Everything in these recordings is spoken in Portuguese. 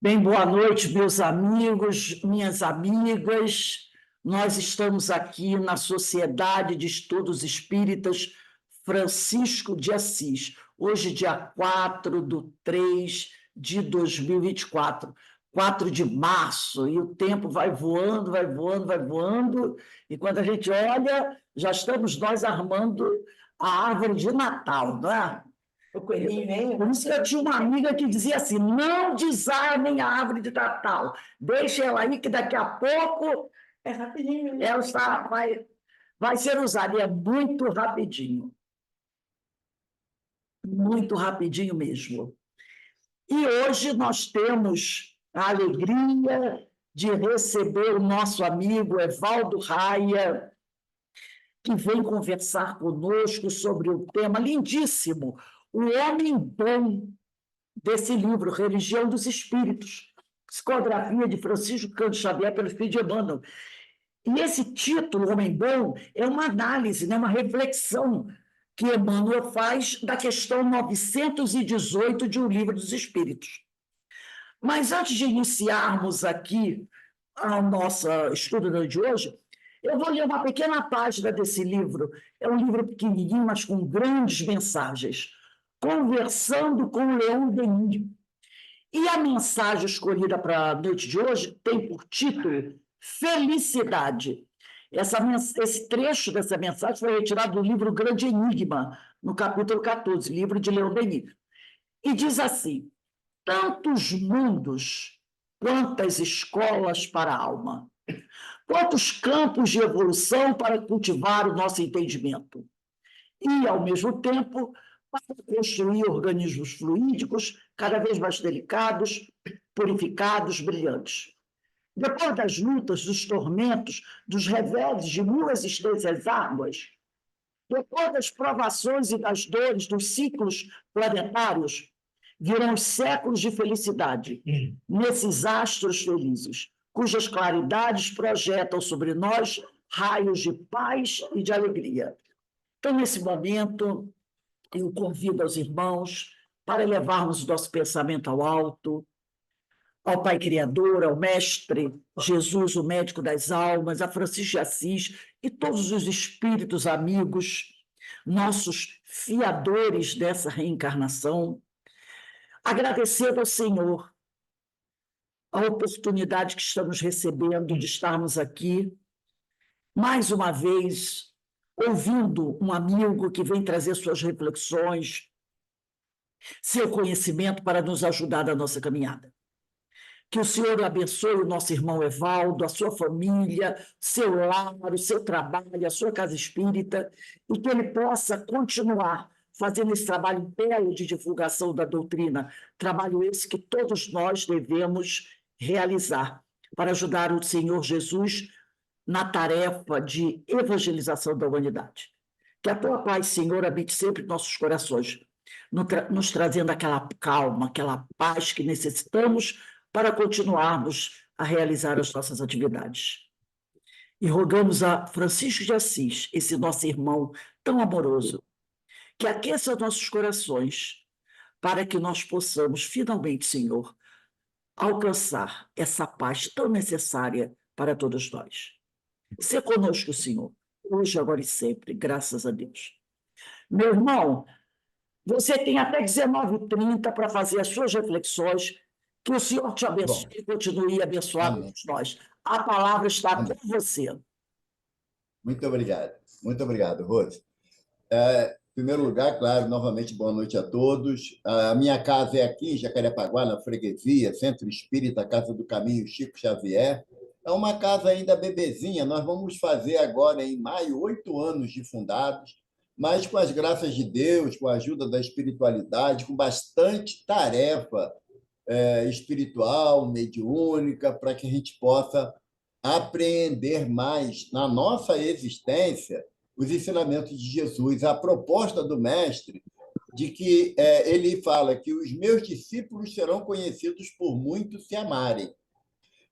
Bem, boa noite, meus amigos, minhas amigas. Nós estamos aqui na Sociedade de Estudos Espíritas Francisco de Assis, hoje, dia 4/3/2024, 4 de março, e o tempo vai voando, vai voando, vai voando, e quando a gente olha, já estamos nós armando a árvore de Natal, não é? O coelhinho vem. Por isso que eu tinha uma amiga que dizia assim: não desarmem a árvore de Natal, deixem ela aí, que daqui a pouco É rapidinho. ela vai ser usada. E é muito rapidinho mesmo. E hoje nós temos a alegria de receber o nosso amigo Evaldo Raia, que vem conversar conosco sobre um tema lindíssimo, o homem bom, desse livro, Religião dos Espíritos, psicografia de Francisco Cândido Xavier pelo Espírito de Emmanuel. E esse título, Homem Bom, é uma análise, né, uma reflexão que Emmanuel faz da questão 918 de O Livro dos Espíritos. Mas antes de iniciarmos aqui o nosso estudo de hoje, eu vou ler uma pequena página desse livro. É um livro pequenininho, mas com grandes mensagens. Conversando com Leon Denis. E a mensagem escolhida para a noite de hoje tem por título Felicidade. Esse trecho dessa mensagem foi retirado do livro Grande Enigma, no capítulo 14, livro de Leon Denis. E diz assim: tantos mundos, quantas escolas para a alma, quantos campos de evolução para cultivar o nosso entendimento. E, ao mesmo tempo, para construir organismos fluídicos cada vez mais delicados, purificados, brilhantes. Depois das lutas, dos tormentos, dos reveses de mil existências árduas, depois das provações e das dores dos ciclos planetários, virão os séculos de felicidade, nesses astros felizes, cujas claridades projetam sobre nós raios de paz e de alegria. Então, nesse momento, eu convido aos irmãos para levarmos o nosso pensamento ao alto, ao Pai Criador, ao Mestre Jesus, o médico das almas, a Francisco de Assis e todos os espíritos amigos, nossos fiadores dessa reencarnação, agradecendo ao Senhor a oportunidade que estamos recebendo de estarmos aqui, mais uma vez, ouvindo um amigo que vem trazer suas reflexões, seu conhecimento para nos ajudar na nossa caminhada. Que o Senhor abençoe o nosso irmão Evaldo, a sua família, seu lar, o seu trabalho, a sua casa espírita, e que ele possa continuar fazendo esse trabalho belo de divulgação da doutrina, trabalho esse que todos nós devemos realizar para ajudar o Senhor Jesus na tarefa de evangelização da humanidade. Que a tua paz, Senhor, habite sempre em nossos corações, nos trazendo aquela calma, aquela paz que necessitamos para continuarmos a realizar as nossas atividades. E rogamos a Francisco de Assis, esse nosso irmão tão amoroso, que aqueça nossos corações para que nós possamos, finalmente, Senhor, alcançar essa paz tão necessária para todos nós. Ser conosco, Senhor, hoje, agora e sempre, graças a Deus. Meu irmão, você tem até 19h30 para fazer as suas reflexões. Que o Senhor te abençoe e continue abençoando todos nós. A palavra está com você. Muito obrigado, Rose. Em primeiro lugar, claro, novamente, boa noite a todos. A minha casa é aqui, em Jacarepaguá, na freguesia, Centro Espírita, Casa do Caminho Chico Xavier. É uma casa ainda bebezinha, nós vamos fazer agora, em maio, 8 anos de fundados, mas com as graças de Deus, com a ajuda da espiritualidade, com bastante tarefa espiritual, mediúnica, para que a gente possa apreender mais na nossa existência os ensinamentos de Jesus. A proposta do Mestre de que ele fala que os meus discípulos serão conhecidos por muitos se amarem.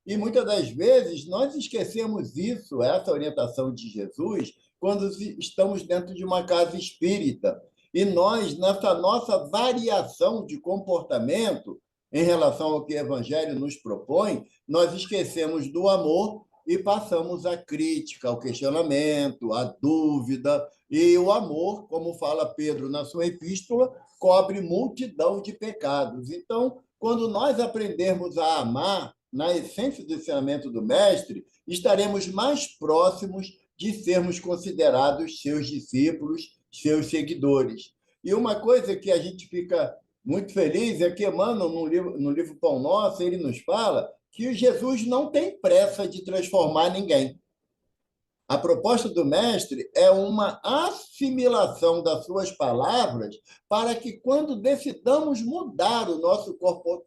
E muitas das vezes nós esquecemos isso, essa orientação de Jesus, quando estamos dentro de uma casa espírita. E nós, nessa nossa variação de comportamento, em relação ao que o Evangelho nos propõe, nós esquecemos do amor e passamos à crítica, ao questionamento, à dúvida. E o amor, como fala Pedro na sua epístola, cobre multidão de pecados. Então, quando nós aprendermos a amar, na essência do ensinamento do Mestre, estaremos mais próximos de sermos considerados seus discípulos, seus seguidores. E uma coisa que a gente fica muito feliz é que Emmanuel, no livro Pão Nosso, ele nos fala que Jesus não tem pressa de transformar ninguém. A proposta do mestre é uma assimilação das suas palavras para que, quando decidamos mudar o nosso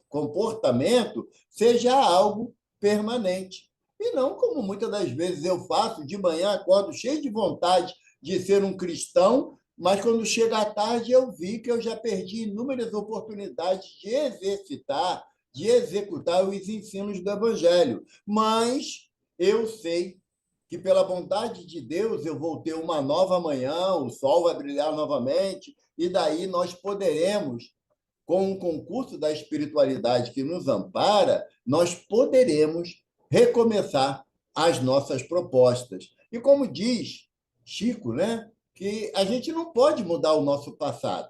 comportamento, seja algo permanente. E não como muitas das vezes eu faço, de manhã acordo cheio de vontade de ser um cristão, mas quando chega à tarde eu vi que eu já perdi inúmeras oportunidades de exercitar, de executar os ensinos do Evangelho. Mas eu sei que, pela bondade de Deus, eu vou ter uma nova manhã, o sol vai brilhar novamente, e daí nós poderemos, com o concurso da espiritualidade que nos ampara, nós poderemos recomeçar as nossas propostas. E como diz Chico, né, que a gente não pode mudar o nosso passado.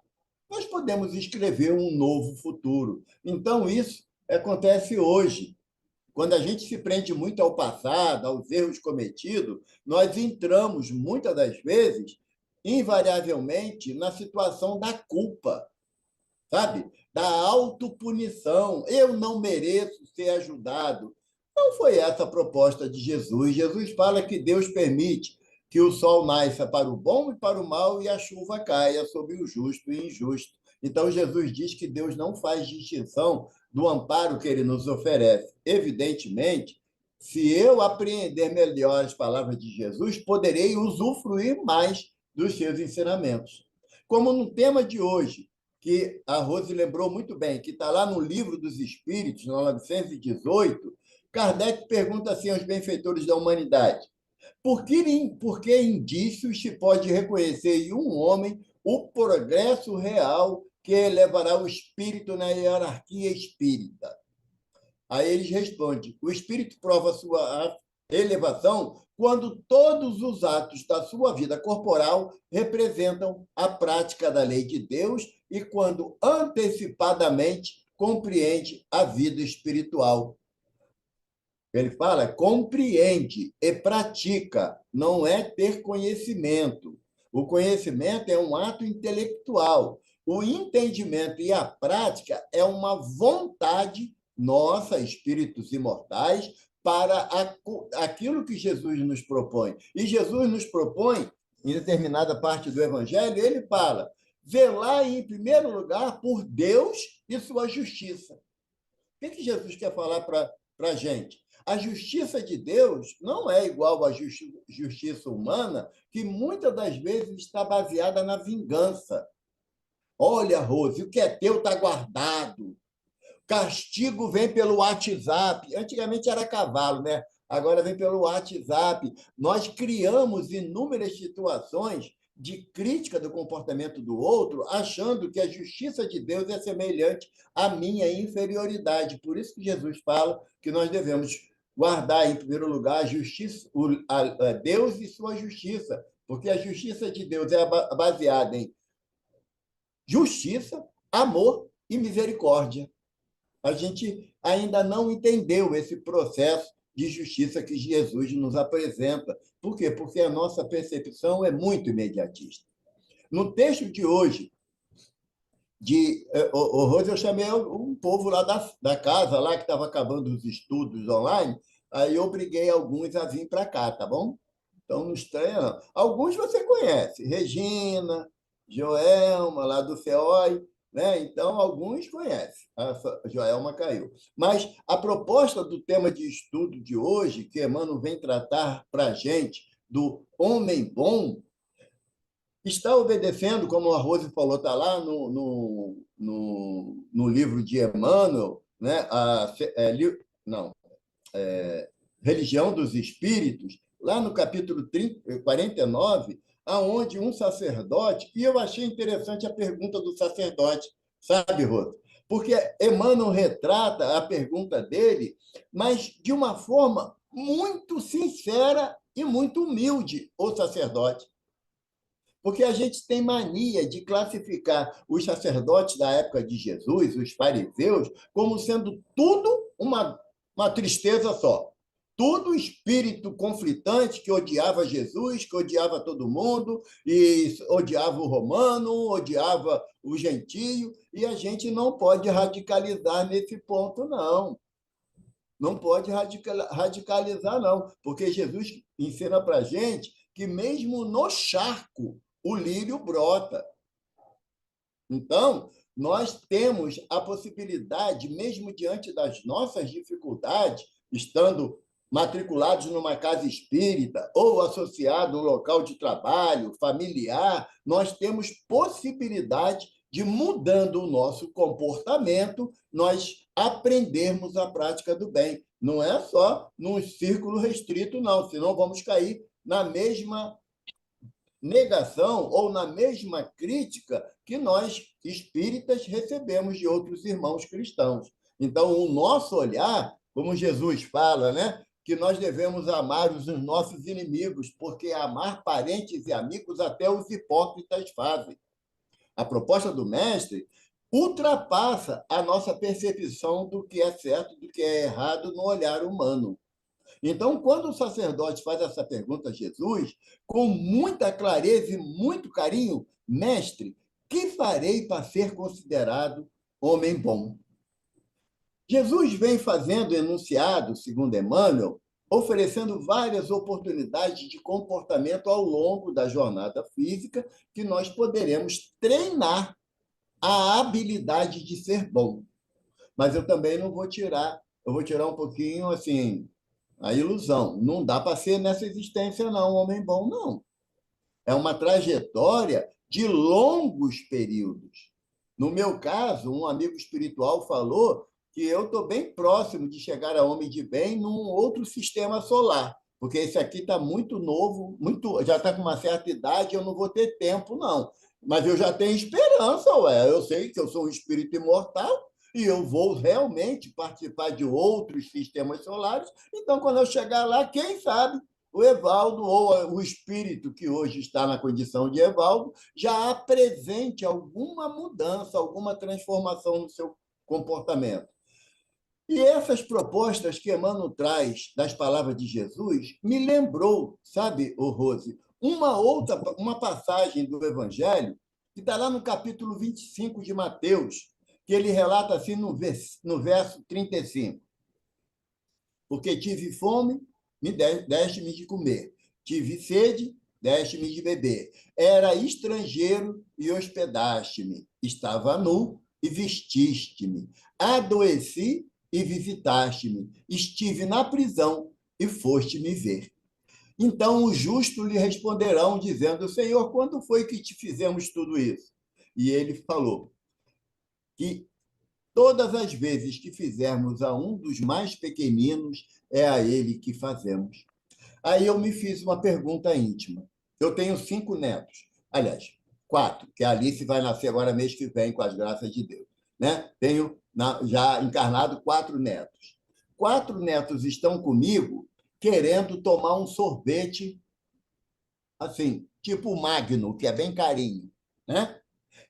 Nós podemos escrever um novo futuro. Então, isso acontece hoje. Quando a gente se prende muito ao passado, aos erros cometidos, nós entramos, muitas das vezes, invariavelmente, na situação da culpa, sabe? Da autopunição. Eu não mereço ser ajudado. Não foi essa a proposta de Jesus. Jesus fala que Deus permite que o sol nasça para o bom e para o mal e a chuva caia sobre o justo e injusto. Então, Jesus diz que Deus não faz distinção do amparo que ele nos oferece. Evidentemente, se eu apreender melhor as palavras de Jesus, poderei usufruir mais dos seus ensinamentos. Como no tema de hoje, que a Rose lembrou muito bem, que está lá no Livro dos Espíritos, no 918, Kardec pergunta assim aos benfeitores da humanidade: por que indícios se pode reconhecer em um homem o progresso real que elevará o espírito na hierarquia espírita? Aí eles respondem: o espírito prova sua elevação quando todos os atos da sua vida corporal representam a prática da lei de Deus e quando antecipadamente compreende a vida espiritual. Ele fala, compreende e pratica, não é ter conhecimento. O conhecimento é um ato intelectual. O entendimento e a prática é uma vontade nossa, espíritos imortais, para aquilo que Jesus nos propõe. E Jesus nos propõe, em determinada parte do Evangelho, ele fala, zelar em primeiro lugar por Deus e sua justiça. O que Jesus quer falar para a gente? A justiça de Deus não é igual à justiça humana, que muitas das vezes está baseada na vingança. Olha, Rose, o que é teu está guardado. Castigo vem pelo WhatsApp. Antigamente era cavalo, né? Agora vem pelo WhatsApp. Nós criamos inúmeras situações de crítica do comportamento do outro, achando que a justiça de Deus é semelhante à minha inferioridade. Por isso que Jesus fala que nós devemos guardar, em primeiro lugar, a justiça, a Deus e sua justiça, porque a justiça de Deus é baseada em justiça, amor e misericórdia. A gente ainda não entendeu esse processo de justiça que Jesus nos apresenta. Por quê? Porque a nossa percepção é muito imediatista. No texto de hoje, Rose, eu chamei um povo lá da casa, lá que estava acabando os estudos online, aí eu obriguei alguns a vir para cá, tá bom? Então, não estranha, não. Alguns você conhece, Regina, Joelma, lá do CEOI, né? Então, alguns conhecem. A Joelma caiu. Mas a proposta do tema de estudo de hoje, que Emmanuel vem tratar para a gente, do homem bom, está obedecendo, como a Rose falou, está lá no livro de Emmanuel, né? Religião dos Espíritos, lá no capítulo 49, aonde um sacerdote, e eu achei interessante a pergunta do sacerdote, sabe, Rose? Porque Emmanuel retrata a pergunta dele, mas de uma forma muito sincera e muito humilde, o sacerdote. Porque a gente tem mania de classificar os sacerdotes da época de Jesus, os fariseus, como sendo tudo uma tristeza só. Tudo espírito conflitante que odiava Jesus, que odiava todo mundo, e odiava o romano, odiava o gentio, e a gente não pode radicalizar nesse ponto, não. Não pode radicalizar, não, porque Jesus ensina para a gente que mesmo no charco o lírio brota. Então, nós temos a possibilidade, mesmo diante das nossas dificuldades, estando matriculados numa casa espírita ou associado a um local de trabalho, familiar, nós temos possibilidade de, mudando o nosso comportamento, nós aprendermos a prática do bem. Não é só num círculo restrito, não, senão vamos cair na mesma negação ou na mesma crítica que nós, espíritas, recebemos de outros irmãos cristãos. Então, o nosso olhar, como Jesus fala, né, que nós devemos amar os nossos inimigos, porque amar parentes e amigos até os hipócritas fazem. A proposta do mestre ultrapassa a nossa percepção do que é certo, do que é errado no olhar humano. Então, quando o sacerdote faz essa pergunta a Jesus, com muita clareza e muito carinho, mestre, que farei para ser considerado homem bom? Jesus vem fazendo enunciado, segundo Emmanuel, oferecendo várias oportunidades de comportamento ao longo da jornada física que nós poderemos treinar a habilidade de ser bom. Mas eu também não vou tirar, eu vou tirar um pouquinho assim a ilusão. Não dá para ser nessa existência, não, um homem bom, não. É uma trajetória de longos períodos. No meu caso, um amigo espiritual falou que eu estou bem próximo de chegar a homem de bem num outro sistema solar, porque esse aqui está muito novo, já está com uma certa idade, eu não vou ter tempo, não. Mas eu já tenho esperança, ué. Eu sei que eu sou um espírito imortal e eu vou realmente participar de outros sistemas solares. Então, quando eu chegar lá, quem sabe o Evaldo, ou o espírito que hoje está na condição de Evaldo, já apresente alguma mudança, alguma transformação no seu comportamento. E essas propostas que Emmanuel traz das palavras de Jesus me lembrou, sabe, Rose, uma passagem do Evangelho que está lá no capítulo 25 de Mateus, que ele relata assim no verso 35. Porque tive fome, deste-me de comer. Tive sede, deste-me de beber. Era estrangeiro e hospedaste-me. Estava nu e vestiste-me. Adoeci e visitaste-me. Estive na prisão e foste me ver. Então os justos lhe responderão, dizendo: Senhor, quando foi que te fizemos tudo isso? E ele falou que todas as vezes que fizermos a um dos mais pequeninos, é a ele que fazemos. Aí eu me fiz uma pergunta íntima. Eu tenho 5 netos. Aliás, 4, que a Alice vai nascer agora mês que vem, com as graças de Deus. Né? Tenho já encarnado 4 netos. 4 netos estão comigo querendo tomar um sorvete, assim, tipo Magno, que é bem carinho. Né?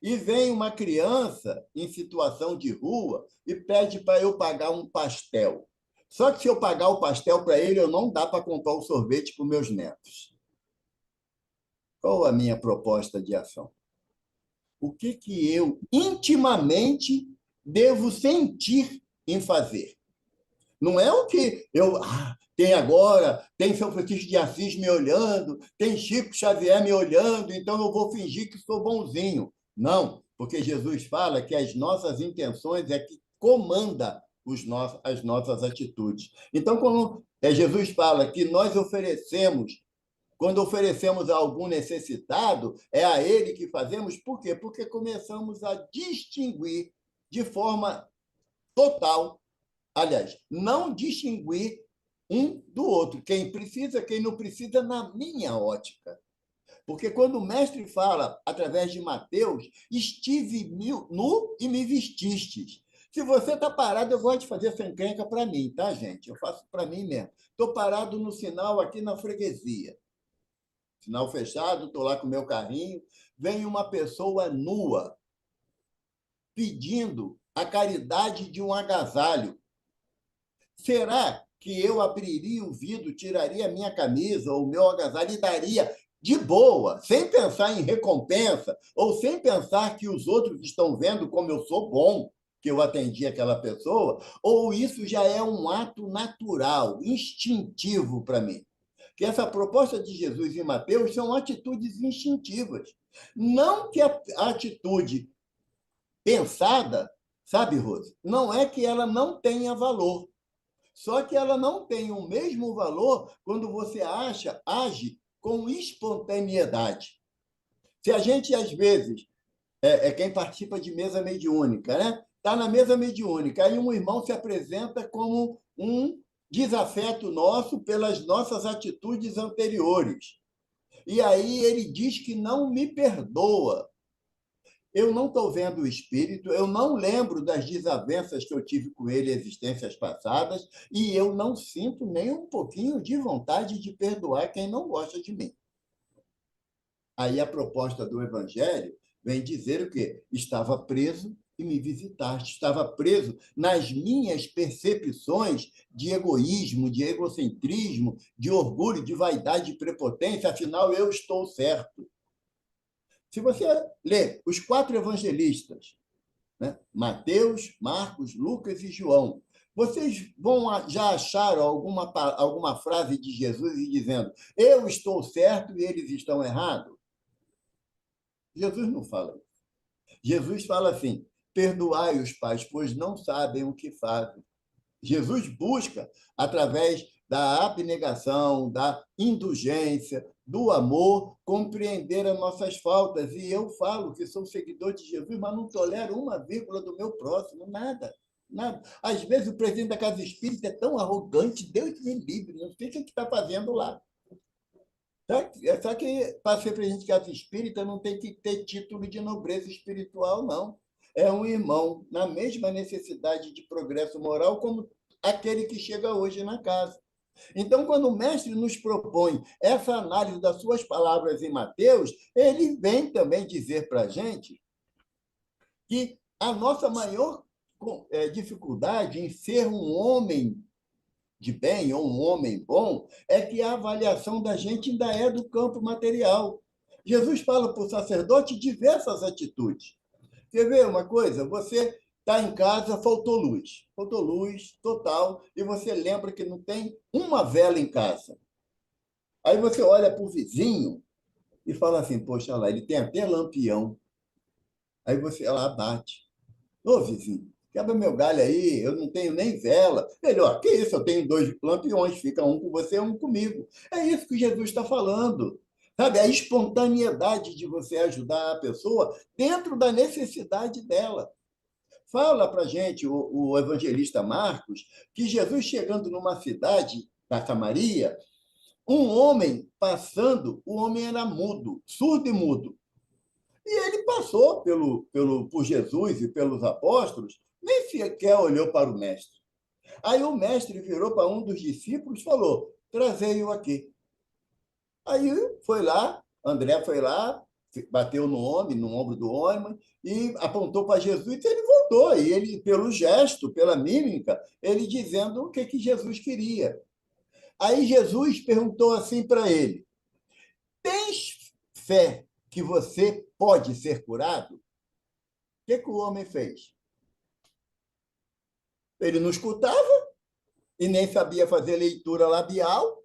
E vem uma criança em situação de rua e pede para eu pagar um pastel. Só que se eu pagar o pastel para ele, eu não dá para comprar o sorvete para os meus netos. Qual a minha proposta de ação? O que eu intimamente devo sentir em fazer? Não é o que eu... tem agora, tem São Francisco de Assis me olhando, tem Chico Xavier me olhando, então eu vou fingir que sou bonzinho. Não, porque Jesus fala que as nossas intenções é que comanda as nossas atitudes. Então, quando Jesus fala que nós oferecemos, quando oferecemos a algum necessitado, é a ele que fazemos, por quê? Porque começamos a distinguir de forma total, aliás, não distinguir um do outro, quem precisa, quem não precisa, na minha ótica. Porque quando o mestre fala, através de Mateus, estive nu e me vestistes. Se você está parado, eu gosto de fazer essa encrenca para mim, tá, gente? Eu faço para mim mesmo. Estou parado no sinal aqui na freguesia. Sinal fechado, estou lá com o meu carrinho. Vem uma pessoa nua pedindo a caridade de um agasalho. Será que eu abriria o vidro, tiraria a minha camisa ou o meu agasalho e daria de boa, sem pensar em recompensa ou sem pensar que os outros estão vendo como eu sou bom, que eu atendi aquela pessoa? Ou isso já é um ato natural, instintivo para mim? Que essa proposta de Jesus em Mateus são atitudes instintivas. Não que a atitude pensada, sabe, Rose, não é que ela não tenha valor. Só que ela não tem o mesmo valor quando você age com espontaneidade. Se a gente, às vezes, quem participa de mesa mediúnica, né? Está na mesa mediúnica, aí um irmão se apresenta como um desafeto nosso pelas nossas atitudes anteriores. E aí ele diz que não me perdoa. Eu não estou vendo o espírito, eu não lembro das desavenças que eu tive com ele em existências passadas, e eu não sinto nem um pouquinho de vontade de perdoar quem não gosta de mim. Aí a proposta do Evangelho vem dizer o quê? Estava preso e me visitaste. Estava preso nas minhas percepções de egoísmo, de egocentrismo, de orgulho, de vaidade e prepotência, afinal eu estou certo. Se você ler os 4 evangelistas, né? Mateus, Marcos, Lucas e João, vocês já acharam alguma frase de Jesus dizendo eu estou certo e eles estão errados? Jesus não fala isso. Jesus fala assim, perdoai os pais, pois não sabem o que fazem. Jesus busca, através da abnegação, da indulgência, do amor, compreender as nossas faltas. E eu falo que sou seguidor de Jesus, mas não tolero uma vírgula do meu próximo, nada. Nada. Às vezes o presidente da Casa Espírita é tão arrogante, Deus me livre, não sei o que está fazendo lá. Só que para ser presidente da Casa Espírita não tem que ter título de nobreza espiritual, não. É um irmão na mesma necessidade de progresso moral como aquele que chega hoje na casa. Então, quando o mestre nos propõe essa análise das suas palavras em Mateus, ele vem também dizer para a gente que a nossa maior dificuldade em ser um homem de bem ou um homem bom é que a avaliação da gente ainda é do campo material. Jesus fala para o sacerdote diversas atitudes. Quer ver uma coisa? Você está em casa, faltou luz total, e você lembra que não tem uma vela em casa. Aí você olha para o vizinho e fala assim, poxa lá, ele tem até lampião. Aí você lá bate. Ô, vizinho, quebra meu galho aí, eu não tenho nem vela. Melhor, que isso? Eu tenho 2 lampiões, fica um com você, um comigo. É isso que Jesus está falando. Sabe, a espontaneidade de você ajudar a pessoa dentro da necessidade dela. Fala para a gente o evangelista Marcos que Jesus chegando numa cidade da Samaria, um homem passando, o homem era mudo, surdo e mudo. E ele passou por Jesus e pelos apóstolos, nem sequer olhou para o mestre. Aí o mestre virou para um dos discípulos e falou, trazei-o aqui. Aí foi lá, André foi lá, bateu no ombro do homem e apontou para Jesus e ele voltou. E ele, pelo gesto, pela mímica, ele dizendo o que Jesus queria. Aí Jesus perguntou assim para ele, tens fé que você pode ser curado? O que o homem fez? Ele não escutava e nem sabia fazer leitura labial.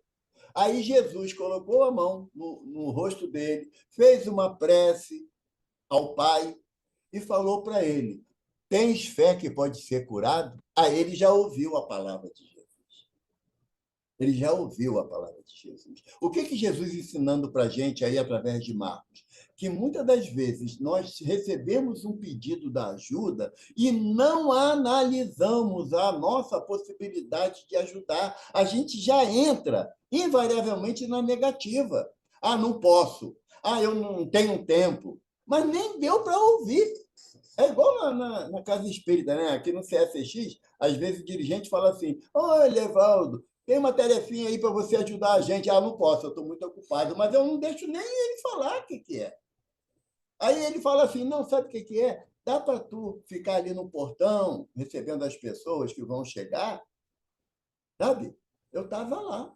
Aí Jesus colocou a mão no rosto dele, fez uma prece ao Pai e falou para ele, tens fé que pode ser curado? Aí ele já ouviu a palavra de Jesus. Ele já ouviu a palavra de Jesus. O que Jesus ensinando para a gente aí através de Marcos? Que muitas das vezes nós recebemos um pedido da ajuda e não analisamos a nossa possibilidade de ajudar. A gente já entra invariavelmente na negativa. Ah, não posso. Ah, eu não tenho tempo. Mas nem deu para ouvir. É igual na casa espírita, né? Aqui no CSX, às vezes o dirigente fala assim: olha, Evaldo, tem uma tarefinha aí para você ajudar a gente. Ah, não posso, eu estou muito ocupado, mas eu não deixo nem ele falar o que é. Aí ele fala assim: não, sabe o que é? Dá para tu ficar ali no portão, recebendo as pessoas que vão chegar, sabe? Eu estava lá.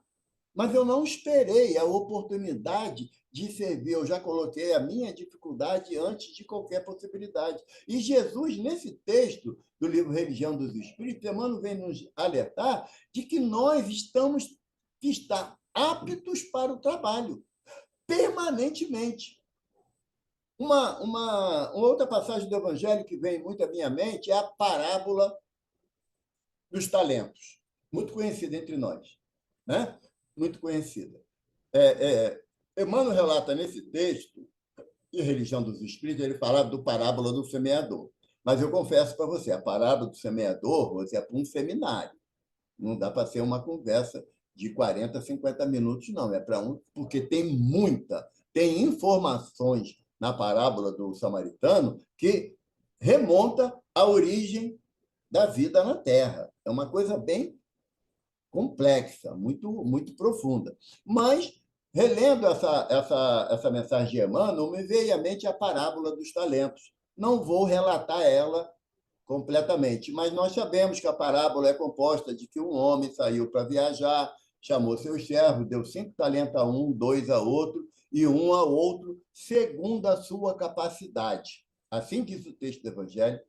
Mas eu não esperei a oportunidade de servir. Eu já coloquei a minha dificuldade antes de qualquer possibilidade. E Jesus, nesse texto do livro Religião dos Espíritos, Emmanuel vem nos alertar de que nós estamos que estar aptos para o trabalho, permanentemente. Uma outra passagem do Evangelho que vem muito à minha mente é a parábola dos talentos, muito conhecida entre nós, né? Muito conhecida. Emmanuel relata nesse texto, em Religião dos Espíritos, ele fala do parábola do semeador. Mas eu confesso para você, a parábola do semeador, você é para um seminário. Não dá para ser uma conversa de 40, 50 minutos, não. É para um, porque tem informações na parábola do samaritano que remonta à origem da vida na Terra. É uma coisa bem complexa, muito profunda. Mas, relendo essa mensagem de Emmanuel, me veio à mente a parábola dos talentos. Não vou relatar ela completamente, mas nós sabemos que a parábola é composta de que um homem saiu para viajar, chamou seus servos, deu 5 talentos a um, 2 a outro, e um a outro, segundo a sua capacidade. Assim diz o texto do Evangelho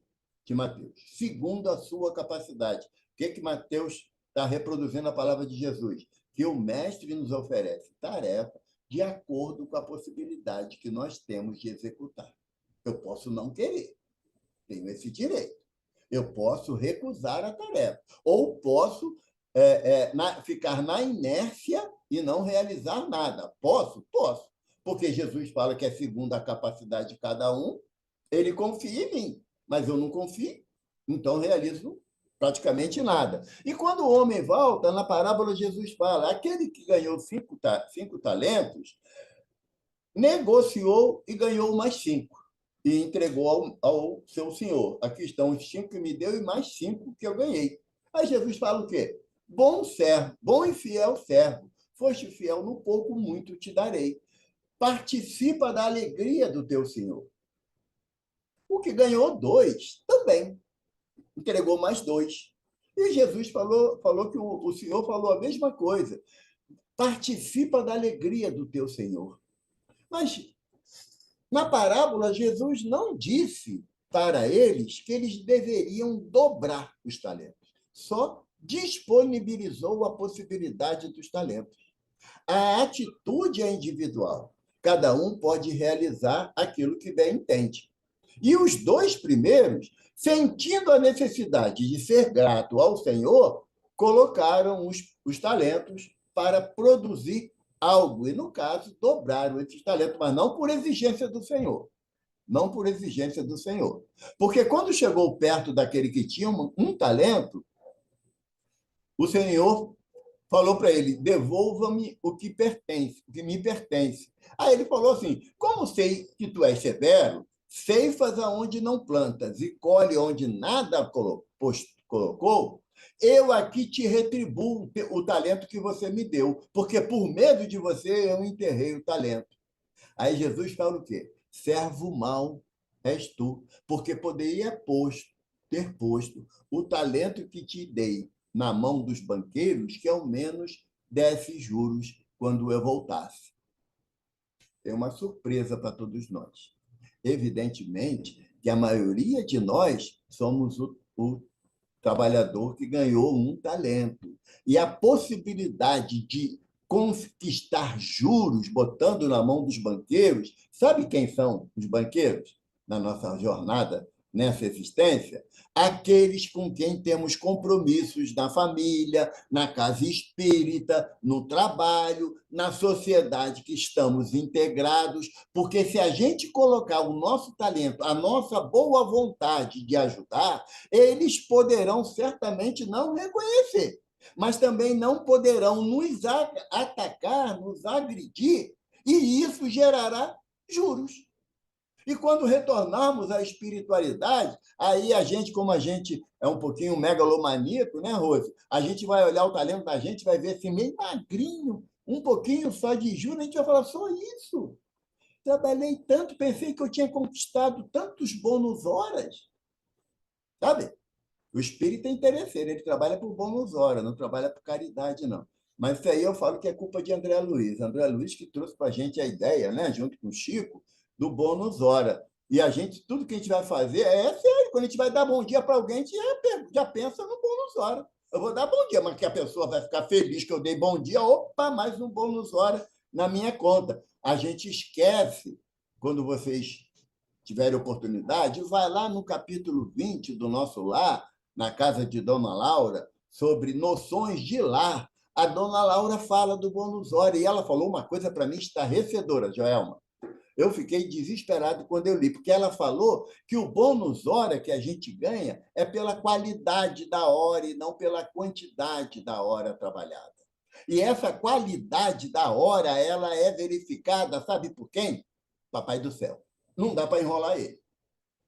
de Mateus, segundo a sua capacidade. O que Mateus está reproduzindo a palavra de Jesus? Que o Mestre nos oferece tarefa de acordo com a possibilidade que nós temos de executar. Eu posso não querer, tenho esse direito. Eu posso recusar a tarefa, ou posso ficar na inércia e não realizar nada. Posso? Posso. Porque Jesus fala que é segundo a capacidade de cada um, ele confia em mim, mas eu não confio, então realizo praticamente nada. E quando o homem volta, na parábola Jesus fala, aquele que ganhou 5 talentos, negociou e ganhou mais 5 e entregou ao seu senhor. Aqui estão os 5 que me deu e mais 5 que eu ganhei. Aí Jesus fala o quê? Bom servo, bom e fiel servo. Foste fiel no pouco, muito te darei. Participa da alegria do teu senhor. O que ganhou 2 também entregou mais 2. E Jesus falou que o Senhor falou a mesma coisa. Participa da alegria do teu Senhor. Mas na parábola, Jesus não disse para eles que eles deveriam dobrar os talentos. Só disponibilizou a possibilidade dos talentos. A atitude é individual. Cada um pode realizar aquilo que bem entende. E os 2 primeiros, sentindo a necessidade de ser grato ao Senhor, colocaram os talentos para produzir algo. E, no caso, dobraram esses talentos, mas não por exigência do Senhor. Não por exigência do Senhor. Porque quando chegou perto daquele que tinha um talento, o Senhor falou para ele: devolva-me o que pertence, o que me pertence. Aí ele falou assim: como sei que tu és severo, ceifas aonde não plantas e colhe onde nada colocou, eu aqui te retribuo o talento que você me deu, porque por medo de você eu enterrei o talento. Aí Jesus fala o quê? Servo mau és tu, porque poderia ter posto o talento que te dei na mão dos banqueiros, que ao menos desse juros quando eu voltasse. Tem uma surpresa para todos nós. Evidentemente que a maioria de nós somos o trabalhador que ganhou um talento. E a possibilidade de conquistar juros botando na mão dos banqueiros, sabe quem são os banqueiros na nossa jornada nessa existência? Aqueles com quem temos compromissos na família, na casa espírita, no trabalho, na sociedade que estamos integrados, porque se a gente colocar o nosso talento, a nossa boa vontade de ajudar, eles poderão certamente não reconhecer, mas também não poderão nos atacar, nos agredir, e isso gerará juros. E quando retornarmos à espiritualidade, aí a gente, como a gente é um pouquinho megalomaníaco, né, Rose? A gente vai olhar o talento da gente, vai ver assim, meio magrinho, um pouquinho só de juros, a gente vai falar, só isso. Trabalhei tanto, pensei que eu tinha conquistado tantos bônus horas, sabe? O espírito é interesseiro, ele trabalha por bônus hora, não trabalha por caridade, não. Mas isso aí eu falo que é culpa de André Luiz. André Luiz que trouxe para a gente a ideia, né, junto com o Chico, do bônus hora. E a gente, tudo que a gente vai fazer é sério. Quando a gente vai dar bom dia para alguém, a gente já pensa no bônus hora. Eu vou dar bom dia, mas que a pessoa vai ficar feliz que eu dei bom dia, opa, mais um bônus hora na minha conta. A gente esquece, quando vocês tiverem oportunidade, vai lá no capítulo 20 do Nosso Lar, na casa de Dona Laura, sobre noções de lar. A Dona Laura fala do bônus hora, e ela falou uma coisa para mim estarrecedora, Joelma. Eu fiquei desesperado quando eu li, porque ela falou que o bônus hora que a gente ganha é pela qualidade da hora e não pela quantidade da hora trabalhada. E essa qualidade da hora, ela é verificada, sabe por quem? Papai do céu. Não dá para enrolar ele.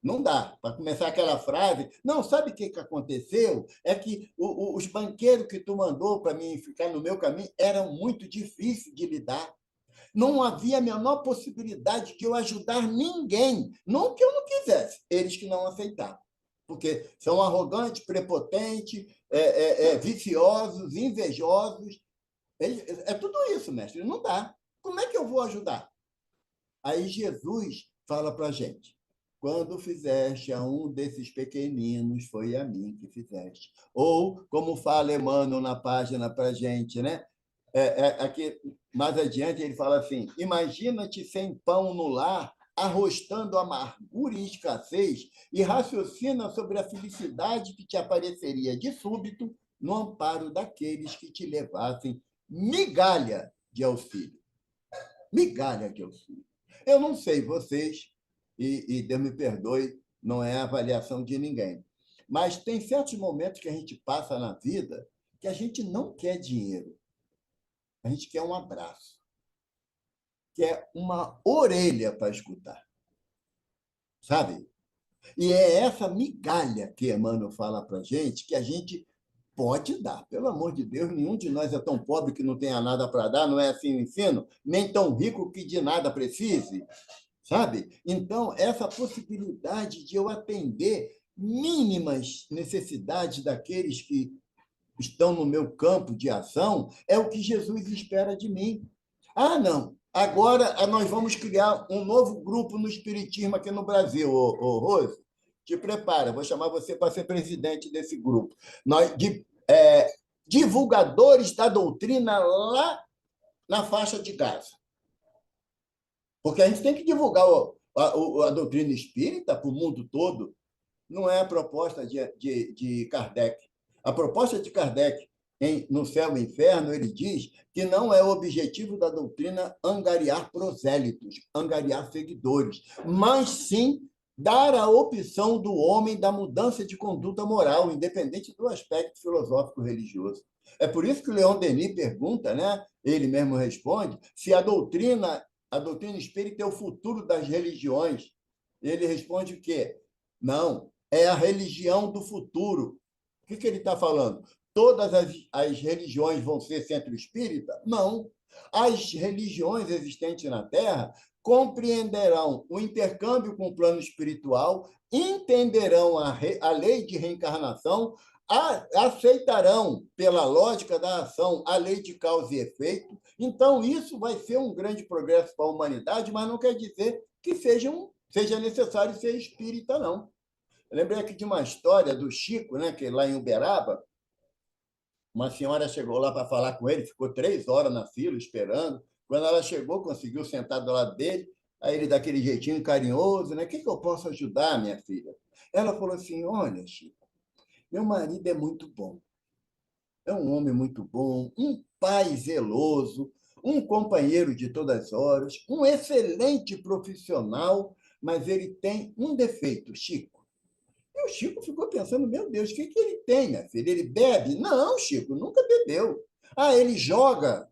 Não dá. Para começar aquela frase, não, sabe o que aconteceu? É que os banqueiros que tu mandou para mim ficar no meu caminho eram muito difíceis de lidar. Não havia a menor possibilidade de eu ajudar ninguém. Não que eu não quisesse, eles que não aceitaram. Porque são arrogantes, prepotentes, viciosos, invejosos. É tudo isso, mestre. Não dá. Como é que eu vou ajudar? Aí Jesus fala para a gente: quando fizeste a um desses pequeninos, foi a mim que fizeste. Ou, como fala Emmanuel na página para a gente, né? Aqui, mais adiante, ele fala assim: imagina-te sem pão no lar, arrostando amargura e escassez, e raciocina sobre a felicidade que te apareceria de súbito no amparo daqueles que te levassem migalha de auxílio. Migalha de auxílio. Eu não sei vocês, e Deus me perdoe, não é avaliação de ninguém, mas tem certos momentos que a gente passa na vida que a gente não quer dinheiro, a gente quer um abraço, quer uma orelha para escutar, sabe? E é essa migalha que Emmanuel fala para a gente que a gente pode dar. Pelo amor de Deus, nenhum de nós é tão pobre que não tenha nada para dar, não é assim o ensino? Nem tão rico que de nada precise, sabe? Então, essa possibilidade de eu atender mínimas necessidades daqueles que estão no meu campo de ação é o que Jesus espera de mim. Ah, não. Agora nós vamos criar um novo grupo no Espiritismo aqui no Brasil, Rose. Te prepara, vou chamar você para ser presidente desse grupo. Nós, divulgadores da doutrina lá na faixa de Gaza. Porque a gente tem que divulgar a doutrina espírita para o mundo todo. Não é a proposta de Kardec. A proposta de Kardec no Céu e Inferno, ele diz que não é o objetivo da doutrina angariar prosélitos, angariar seguidores, mas sim dar a opção do homem da mudança de conduta moral, independente do aspecto filosófico religioso. É por isso que o Leon Denis pergunta, né? Ele mesmo responde, se a doutrina espírita é o futuro das religiões. Ele responde o quê? Não, é a religião do futuro. O que ele está falando? Todas as religiões vão ser centro espírita? Não. As religiões existentes na Terra compreenderão o intercâmbio com o plano espiritual, entenderão a lei de reencarnação, aceitarão, pela lógica da ação, a lei de causa e efeito. Então, isso vai ser um grande progresso para a humanidade, mas não quer dizer que seja necessário ser espírita, não. Eu lembrei aqui de uma história do Chico, né, que lá em Uberaba, uma senhora chegou lá para falar com ele, ficou 3 horas na fila esperando. Quando ela chegou, conseguiu sentar do lado dele, aí ele daquele jeitinho carinhoso, né? O que eu posso ajudar, minha filha? Ela falou assim: olha, Chico, meu marido é muito bom, é um homem muito bom, um pai zeloso, um companheiro de todas as horas, um excelente profissional, mas ele tem um defeito, Chico. E o Chico ficou pensando, meu Deus, o que ele tem, minha filha? Ele bebe? Não, Chico, nunca bebeu. Ah, ele joga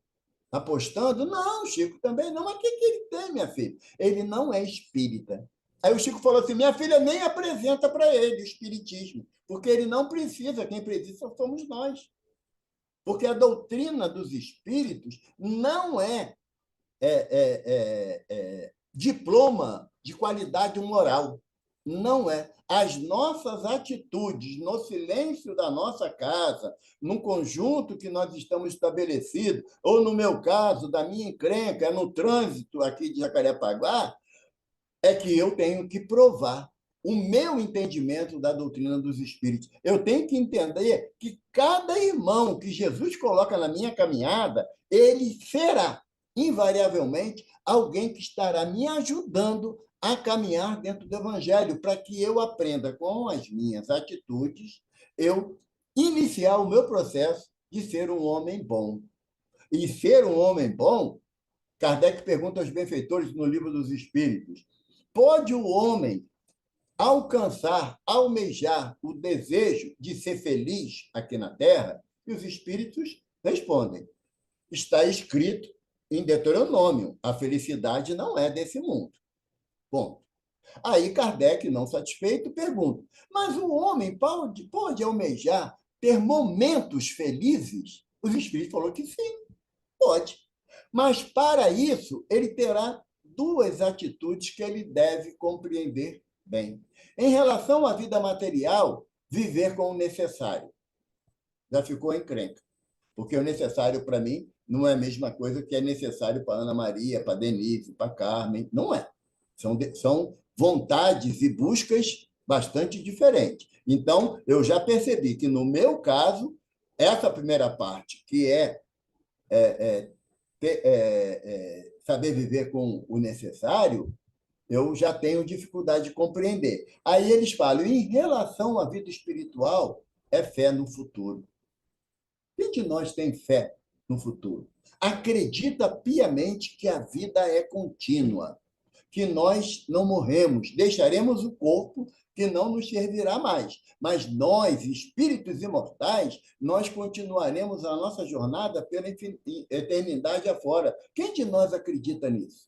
apostando? Não, Chico, também não. Mas o que ele tem, minha filha? Ele não é espírita. Aí o Chico falou assim, minha filha nem apresenta para ele o espiritismo, porque ele não precisa, quem precisa somos nós. Porque a doutrina dos espíritos não é diploma de qualidade moral. Não é. As nossas atitudes no silêncio da nossa casa, no conjunto que nós estamos estabelecidos, ou no meu caso, da minha encrenca, no trânsito aqui de Jacarepaguá, é que eu tenho que provar o meu entendimento da doutrina dos espíritos. Eu tenho que entender que cada irmão que Jesus coloca na minha caminhada, ele será, invariavelmente, alguém que estará me ajudando a caminhar dentro do Evangelho, para que eu aprenda com as minhas atitudes, eu iniciar o meu processo de ser um homem bom. E ser um homem bom, Kardec pergunta aos benfeitores no Livro dos Espíritos, pode o homem alcançar, almejar o desejo de ser feliz aqui na Terra? E os espíritos respondem, está escrito em Deuteronômio, a felicidade não é desse mundo. Bom, aí Kardec, não satisfeito, pergunta, mas o homem pode almejar ter momentos felizes? Os espíritos falaram que sim, pode. Mas, para isso, ele terá duas atitudes que ele deve compreender bem. Em relação à vida material, viver com o necessário. Já ficou encrenca. Porque o necessário, para mim, não é a mesma coisa que é necessário para Ana Maria, para Denise, para Carmen. Não é. São vontades e buscas bastante diferentes. Então, eu já percebi que, no meu caso, essa primeira parte, que saber viver com o necessário, eu já tenho dificuldade de compreender. Aí eles falam, em relação à vida espiritual, é fé no futuro. Quem de nós tem fé no futuro? Acredita piamente que a vida é contínua, que nós não morremos, deixaremos o corpo que não nos servirá mais. Mas nós, espíritos imortais, nós continuaremos a nossa jornada pela eternidade afora. Quem de nós acredita nisso?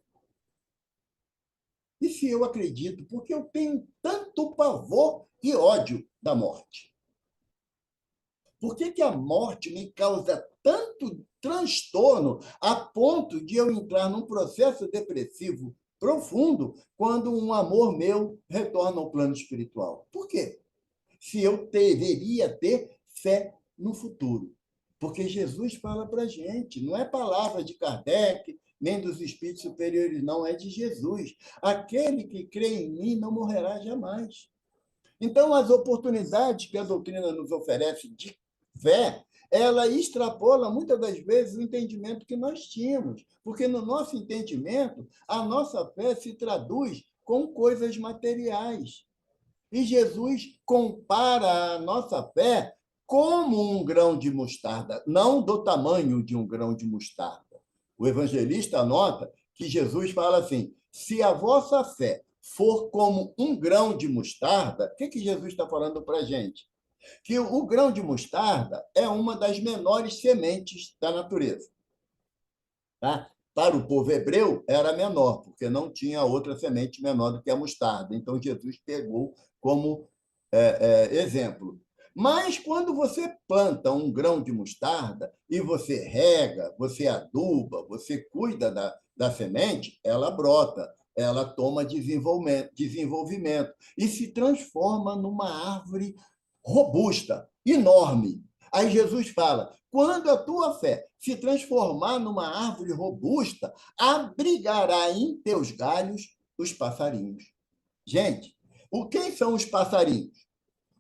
E se eu acredito, porque eu tenho tanto pavor e ódio da morte? Por que a morte me causa tanto transtorno a ponto de eu entrar num processo depressivo profundo quando um amor meu retorna ao plano espiritual? Por quê? Se eu deveria ter fé no futuro. Porque Jesus fala para a gente, não é palavra de Kardec, nem dos espíritos superiores, não, é de Jesus. Aquele que crê em mim não morrerá jamais. Então, as oportunidades que a doutrina nos oferece de fé, ela extrapola, muitas das vezes, o entendimento que nós tínhamos, porque, no nosso entendimento, a nossa fé se traduz com coisas materiais. E Jesus compara a nossa fé como um grão de mostarda, não do tamanho de um grão de mostarda. O evangelista anota que Jesus fala assim, se a vossa fé for como um grão de mostarda, o que Jesus está falando para a gente? Que o grão de mostarda é uma das menores sementes da natureza. Tá? Para o povo hebreu, era menor, porque não tinha outra semente menor do que a mostarda. Então, Jesus pegou como exemplo. Mas, quando você planta um grão de mostarda e você rega, você aduba, você cuida da semente, ela brota, ela toma desenvolvimento e se transforma numa árvore robusta, enorme. Aí Jesus fala, quando a tua fé se transformar numa árvore robusta, abrigará em teus galhos os passarinhos. Gente, quem são os passarinhos?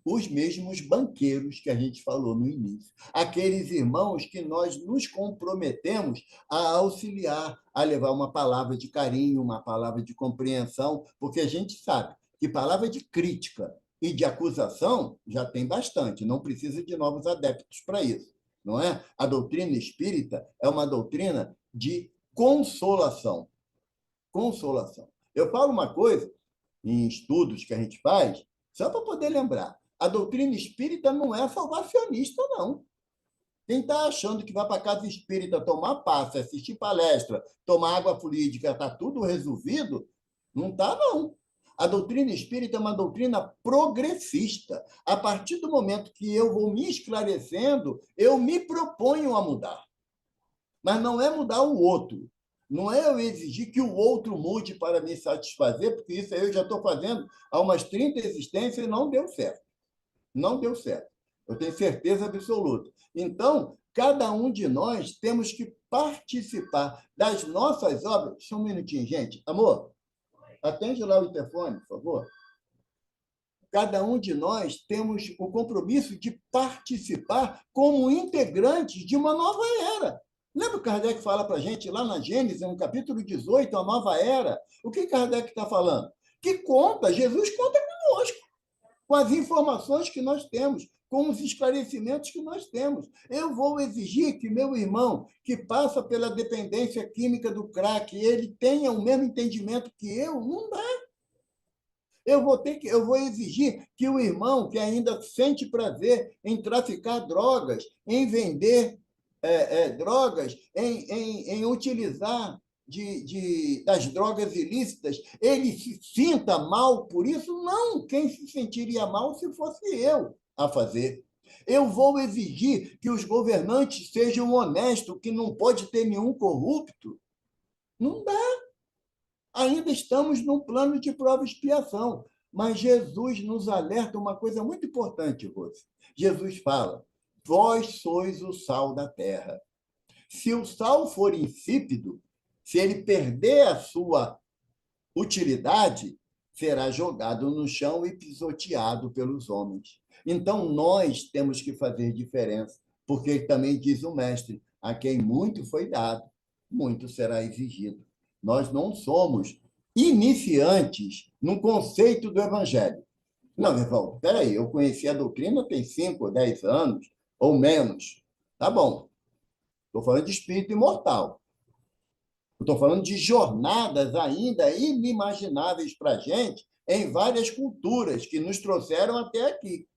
Os mesmos banqueiros que a gente falou no início. Aqueles irmãos que nós nos comprometemos a auxiliar, a levar uma palavra de carinho, uma palavra de compreensão, porque a gente sabe que palavra de crítica e de acusação já tem bastante, não precisa de novos adeptos para isso, não é? A doutrina espírita é uma doutrina de consolação. Consolação. Eu falo uma coisa em estudos que a gente faz, só para poder lembrar. A doutrina espírita não é salvacionista, não. Quem está achando que vai para a casa espírita tomar passe, assistir palestra, tomar água fluídica, está tudo resolvido, não está, não. A doutrina espírita é uma doutrina progressista. A partir do momento que eu vou me esclarecendo, eu me proponho a mudar. Mas não é mudar o outro. Não é eu exigir que o outro mude para me satisfazer, porque isso aí eu já estou fazendo há umas 30 existências e não deu certo. Não deu certo. Eu tenho certeza absoluta. Então, cada um de nós temos que participar das nossas obras. Só um minutinho, gente. Amor, atende lá o interfone, por favor. Cada um de nós temos o compromisso de participar como integrantes de uma nova era. Lembra o que Kardec fala para a gente lá na Gênesis, no capítulo 18, a nova era? O que Kardec está falando? Que conta, Jesus conta conosco, com as informações que nós temos, com os esclarecimentos que nós temos. Eu vou exigir que meu irmão, que passa pela dependência química do crack, ele tenha o mesmo entendimento que eu? Não dá. Eu vou exigir que o irmão que ainda sente prazer em traficar drogas, em vender drogas, em utilizar das drogas ilícitas, ele se sinta mal por isso? Não, quem se sentiria mal se fosse eu a fazer. Eu vou exigir que os governantes sejam honestos, que não pode ter nenhum corrupto? Não dá. Ainda estamos num plano de prova e expiação. Mas Jesus nos alerta uma coisa muito importante, Rose. Jesus fala: vós sois o sal da terra. Se o sal for insípido, se ele perder a sua utilidade, será jogado no chão e pisoteado pelos homens. Então, nós temos que fazer diferença, porque também diz o mestre: a quem muito foi dado, muito será exigido. Nós não somos iniciantes no conceito do evangelho. Não, Evaldo, espera aí, eu conheci a doutrina tem 5 ou 10 anos, ou menos. Tá bom, estou falando de espírito imortal. Estou falando de jornadas ainda inimagináveis para a gente em várias culturas que nos trouxeram até aqui.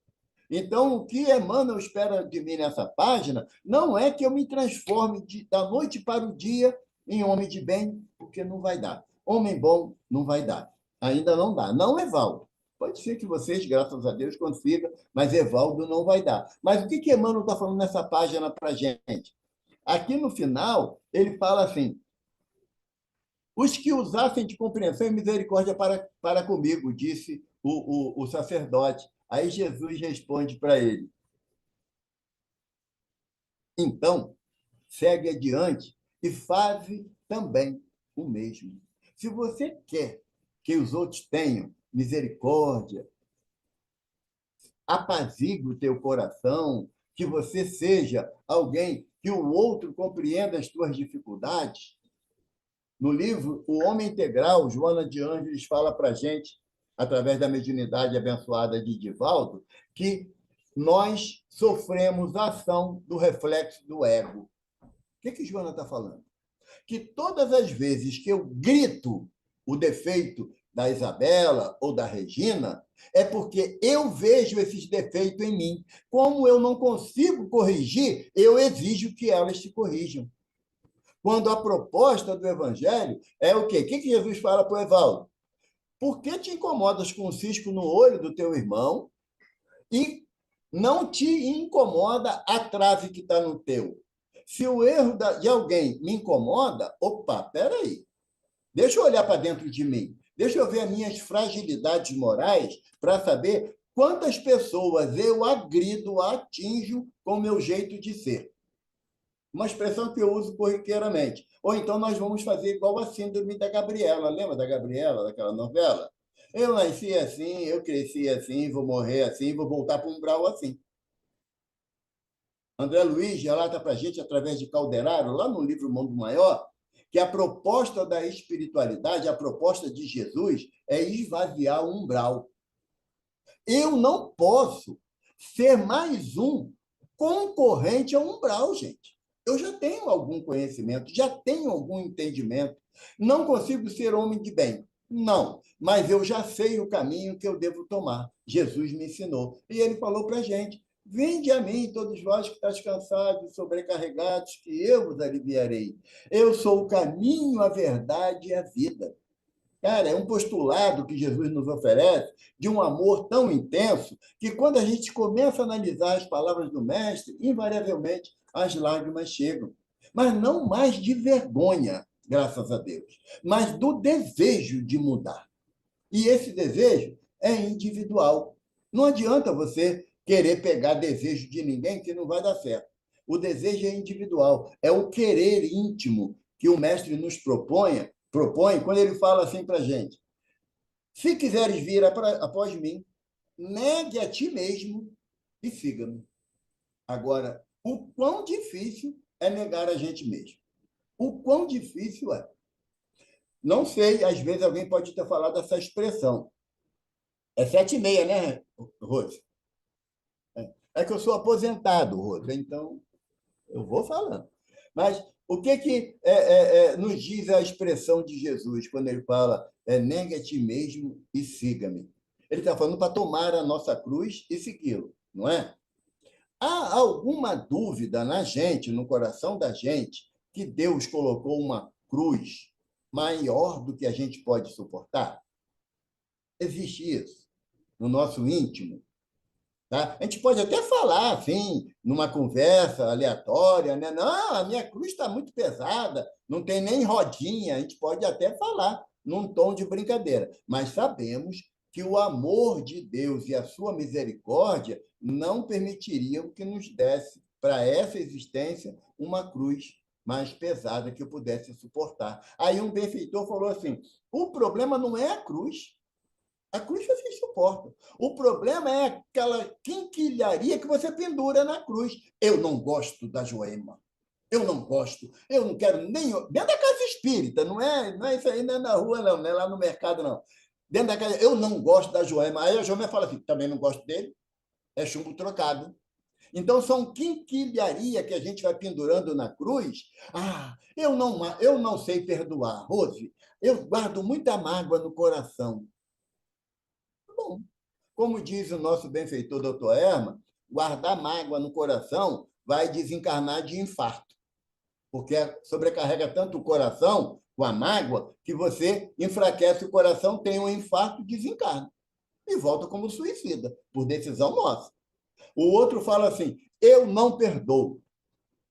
Então, o que Emmanuel espera de mim nessa página não é que eu me transforme da noite para o dia em homem de bem, porque não vai dar. Homem bom não vai dar. Ainda não dá. Não, Evaldo. Pode ser que vocês, graças a Deus, consigam, mas Evaldo não vai dar. Mas o que Emmanuel está falando nessa página para a gente? Aqui no final, ele fala assim: os que usassem de compreensão e misericórdia para comigo, disse o sacerdote. Aí Jesus responde para ele: então, segue adiante e faze também o mesmo. Se você quer que os outros tenham misericórdia, apazigue o teu coração, que você seja alguém que o outro compreenda as tuas dificuldades. No livro O Homem Integral, Joana de Ângeles fala para a gente, através da mediunidade abençoada de Divaldo, que nós sofremos a ação do reflexo do ego. O que Joana está falando? Que todas as vezes que eu grito o defeito da Isabela ou da Regina, é porque eu vejo esses defeitos em mim. Como eu não consigo corrigir, eu exijo que elas se corrijam. Quando a proposta do Evangelho é o quê? O que Jesus fala para o Evaldo? Por que te incomodas com o cisco no olho do teu irmão e não te incomoda a trave que está no teu? Se o erro de alguém me incomoda, opa, peraí, deixa eu olhar para dentro de mim, deixa eu ver as minhas fragilidades morais para saber quantas pessoas eu agrido, atinjo com o meu jeito de ser. Uma expressão que eu uso corriqueiramente. Ou então nós vamos fazer igual a síndrome da Gabriela. Lembra da Gabriela, daquela novela? Eu nasci assim, eu cresci assim, vou morrer assim, vou voltar para um umbral assim. André Luiz relata para a gente, através de Calderaro, lá no livro Mundo Maior, que a proposta da espiritualidade, a proposta de Jesus, é esvaziar o umbral. Eu não posso ser mais um concorrente ao umbral, gente. Eu já tenho algum conhecimento, já tenho algum entendimento. Não consigo ser homem de bem. Não, mas eu já sei o caminho que eu devo tomar. Jesus me ensinou. E ele falou para a gente: vinde a mim, todos vós que estáis cansados e sobrecarregados, que eu vos aliviarei. Eu sou o caminho, a verdade e a vida. Cara, é um postulado que Jesus nos oferece de um amor tão intenso que, quando a gente começa a analisar as palavras do Mestre, invariavelmente as lágrimas chegam. Mas não mais de vergonha, graças a Deus, mas do desejo de mudar. E esse desejo é individual. Não adianta você querer pegar desejo de ninguém, que não vai dar certo. O desejo é individual, é o querer íntimo que o mestre nos propõe quando ele fala assim para a gente: se quiseres vir após mim, negue a ti mesmo e siga-me. Agora, o quão difícil é negar a gente mesmo? O quão difícil é? Não sei, às vezes alguém pode ter falado essa expressão. É 7h30, né, Rose? É que eu sou aposentado, Rose, então eu vou falando. Mas o que nos diz a expressão de Jesus quando ele fala negue a ti mesmo e siga-me? Ele está falando para tomar a nossa cruz e segui-lo, não é? Há alguma dúvida na gente, no coração da gente, que Deus colocou uma cruz maior do que a gente pode suportar? Existe isso no nosso íntimo? Tá? A gente pode até falar, assim, numa conversa aleatória, né? Não, a minha cruz está muito pesada, não tem nem rodinha. A gente pode até falar num tom de brincadeira, mas sabemos que o amor de Deus e a sua misericórdia não permitiriam que nos desse para essa existência uma cruz mais pesada que eu pudesse suportar. Aí um benfeitor falou assim: o problema não é a cruz. A cruz vocês suportam. O problema é aquela quinquilharia que você pendura na cruz. Eu não gosto da Joema. Eu não gosto. Eu não quero nem. Dentro da casa espírita, não é isso aí, não é na rua, não é lá no mercado, não. Dentro da casa, eu não gosto da Joema. Aí a Joema fala assim: também não gosto dele. É chumbo trocado. Então, são quinquilharia que a gente vai pendurando na cruz. Ah, eu não sei perdoar, Rose. Eu guardo muita mágoa no coração. Bom, como diz o nosso benfeitor doutor Herman, guardar mágoa no coração vai desencarnar de infarto, porque sobrecarrega tanto o coração com a mágoa que você enfraquece o coração, tem um infarto, desencarna e volta como suicida, por decisão nossa. O outro fala assim: eu não perdoo.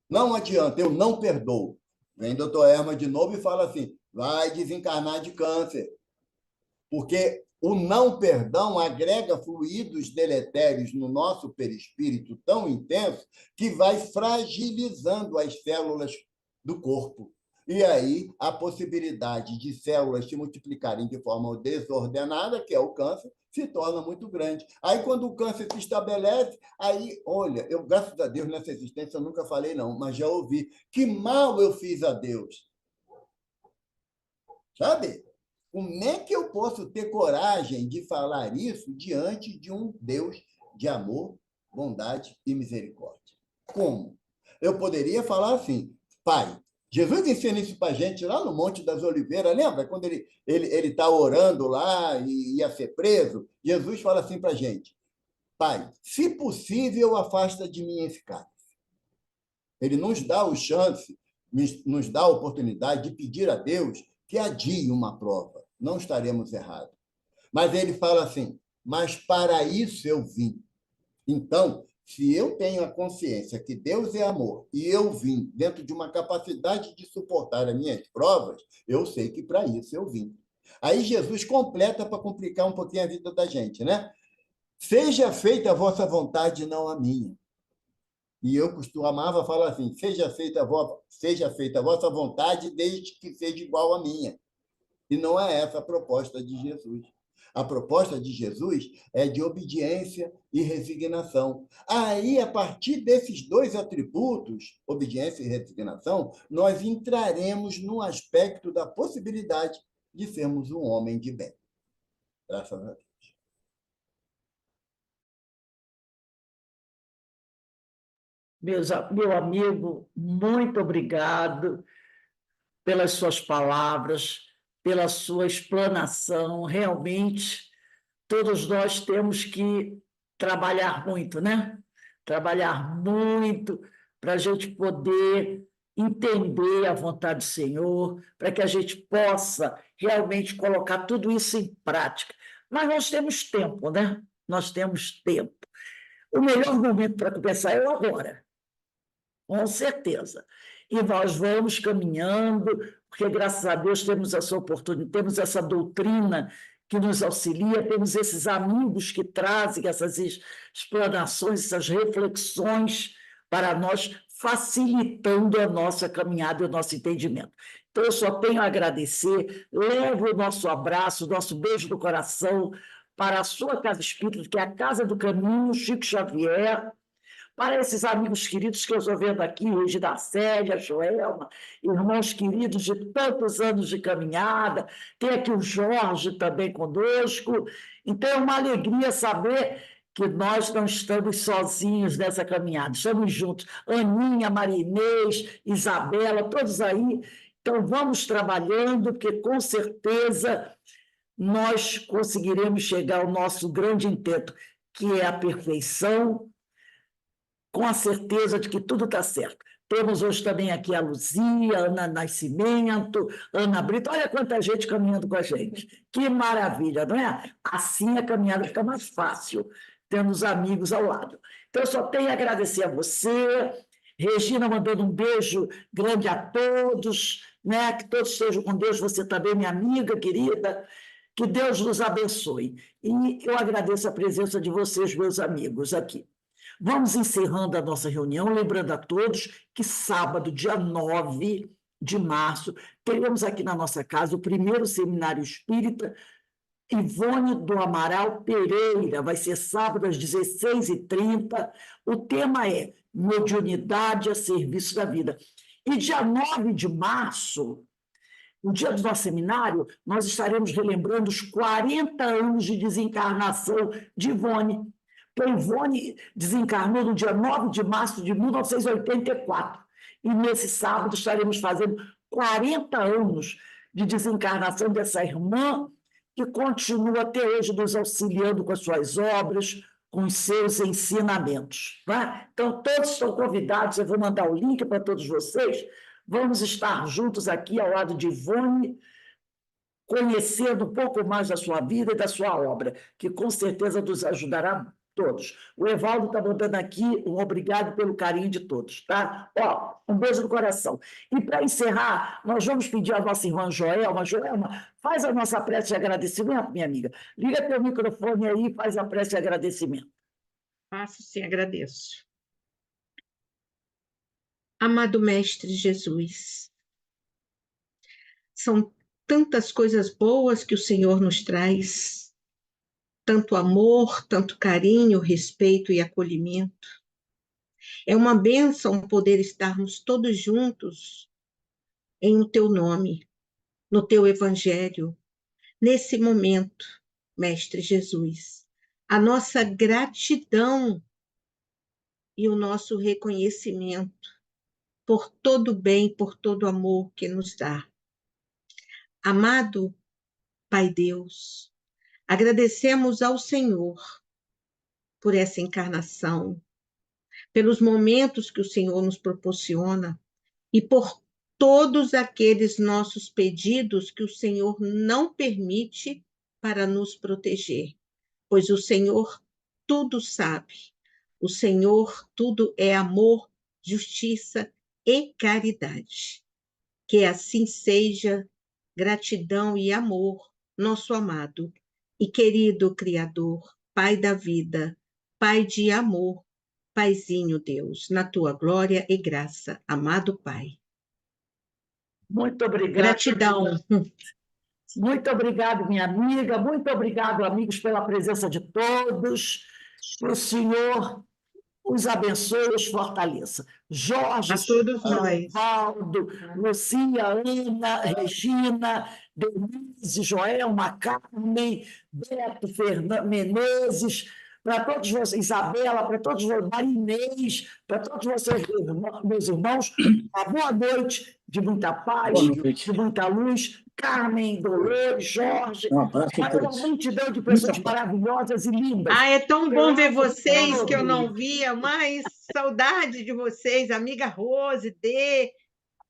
Não adianta, eu não perdoo. Vem doutor Herman de novo e fala assim: vai desencarnar de câncer. Porque o não perdão agrega fluidos deletérios no nosso perispírito tão intenso que vai fragilizando as células do corpo. E aí a possibilidade de células se multiplicarem de forma desordenada, que é o câncer, se torna muito grande. Aí, quando o câncer se estabelece, aí, olha, eu, graças a Deus, nessa existência, eu nunca falei não, mas já ouvi. Que mal eu fiz a Deus. Sabe? Como é que eu posso ter coragem de falar isso diante de um Deus de amor, bondade e misericórdia? Como? Eu poderia falar assim: Pai, Jesus ensina isso para a gente lá no Monte das Oliveiras, lembra? Quando ele está orando lá e ia ser preso, Jesus fala assim para a gente: Pai, se possível, afasta de mim esse cálice. Ele nos dá o chance, nos dá a oportunidade de pedir a Deus que adie uma prova. Não estaremos errados. Mas ele fala assim: mas para isso eu vim. Então, se eu tenho a consciência que Deus é amor e eu vim dentro de uma capacidade de suportar as minhas provas, eu sei que para isso eu vim. Aí Jesus completa para complicar um pouquinho a vida da gente, né? Seja feita a vossa vontade, não a minha. E eu costumava falar assim: seja feita a vossa vontade, desde que seja igual à minha. E não é essa a proposta de Jesus. A proposta de Jesus é de obediência e resignação. Aí, a partir desses dois atributos, obediência e resignação, nós entraremos no aspecto da possibilidade de sermos um homem de bem. Graças a Deus. Meu amigo, muito obrigado pelas suas palavras, pela sua explanação. Realmente, todos nós temos que trabalhar muito, né? Trabalhar muito para a gente poder entender a vontade do Senhor, para que a gente possa realmente colocar tudo isso em prática. Mas nós temos tempo, né? Nós temos tempo. O melhor momento para começar é agora, com certeza. E nós vamos caminhando, porque, graças a Deus, temos essa oportunidade, temos essa doutrina que nos auxilia, temos esses amigos que trazem essas explanações, essas reflexões para nós, facilitando a nossa caminhada e o nosso entendimento. Então, eu só tenho a agradecer, levo o nosso abraço, o nosso beijo do coração para a sua casa espírita, que é a Casa do Caminho, Chico Xavier, para esses amigos queridos que eu estou vendo aqui, hoje da Célia, Joelma, irmãos queridos de tantos anos de caminhada, tem aqui o Jorge também conosco. Então, é uma alegria saber que nós não estamos sozinhos nessa caminhada, estamos juntos. Aninha, Maria Inês, Isabela, todos aí. Então, vamos trabalhando, porque com certeza nós conseguiremos chegar ao nosso grande intento, que é a perfeição, com a certeza de que tudo está certo. Temos hoje também aqui a Luzia, Ana Nascimento, Ana Brito. Olha quanta gente caminhando com a gente. Que maravilha, não é? Assim a caminhada fica mais fácil, tendo os amigos ao lado. Então, eu só tenho a agradecer a você. Regina mandando um beijo grande a todos, né? Que todos estejam com Deus, você também, minha amiga querida. Que Deus nos abençoe. E eu agradeço a presença de vocês, meus amigos, aqui. Vamos encerrando a nossa reunião, lembrando a todos que sábado, dia 9 de março, teremos aqui na nossa casa o primeiro seminário espírita Ivone do Amaral Pereira. Vai ser sábado às 16h30. O tema é Mediunidade a Serviço da Vida. E dia 9 de março, no dia do nosso seminário, nós estaremos relembrando os 40 anos de desencarnação de Ivone. A Ivone desencarnou no dia 9 de março de 1984. E nesse sábado estaremos fazendo 40 anos de desencarnação dessa irmã que continua até hoje nos auxiliando com as suas obras, com os seus ensinamentos. Tá? Então, todos estão convidados, eu vou mandar o link para todos vocês. Vamos estar juntos aqui ao lado de Ivone, conhecendo um pouco mais da sua vida e da sua obra, que com certeza nos ajudará todos. O Evaldo está mandando aqui um obrigado pelo carinho de todos, tá? Ó, um beijo no coração. E para encerrar, nós vamos pedir à nossa irmã Joelma. Joelma, faz a nossa prece de agradecimento, minha amiga. Liga teu microfone aí e faz a prece de agradecimento. Faço sim, agradeço. Amado Mestre Jesus, são tantas coisas boas que o Senhor nos traz, tanto amor, tanto carinho, respeito e acolhimento. É uma bênção poder estarmos todos juntos em o teu nome, no teu evangelho, nesse momento, Mestre Jesus. A nossa gratidão e o nosso reconhecimento por todo o bem, por todo o amor que nos dá. Amado Pai Deus, agradecemos ao Senhor por essa encarnação, pelos momentos que o Senhor nos proporciona e por todos aqueles nossos pedidos que o Senhor não permite para nos proteger, pois o Senhor tudo sabe, o Senhor tudo é amor, justiça e caridade. Que assim seja, gratidão e amor, nosso amado e querido Criador, Pai da vida, Pai de amor, Paizinho Deus, na tua glória e graça, amado Pai. Muito obrigada. Gratidão. Muito obrigado, minha amiga. Muito obrigado, amigos, pela presença de todos. Que o Senhor os abençoe e os fortaleça. Jorge, A todos nós. Valdo, Lucia, Ana, Regina, Denise, Joelma, Carmen, Beto, Menezes, para todos vocês, Isabela, para todos vocês, Marinês, para todos vocês, meus irmãos, uma boa noite, de muita paz, de muita luz. Carmen, Dolores, Jorge, uma multidão de pessoas maravilhosas e lindas. Ah, é tão bom ver vocês que eu não via, mas saudade de vocês, amiga Rose, Dê,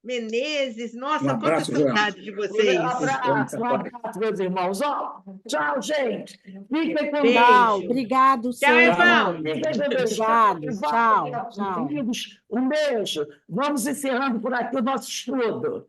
Menezes. Um Nossa, quanta abraço, Joana. saudade de vocês. Um abraço, meus irmãos. Ó, tchau, gente. Fiquem com Beijo. Tchau, Deus. obrigado, Tchau, Sandra. Evaldo. Fiquem com Deus. Obrigado, Evaldo, tchau, tchau. queridos, um beijo. Vamos encerrando por aqui o nosso estudo.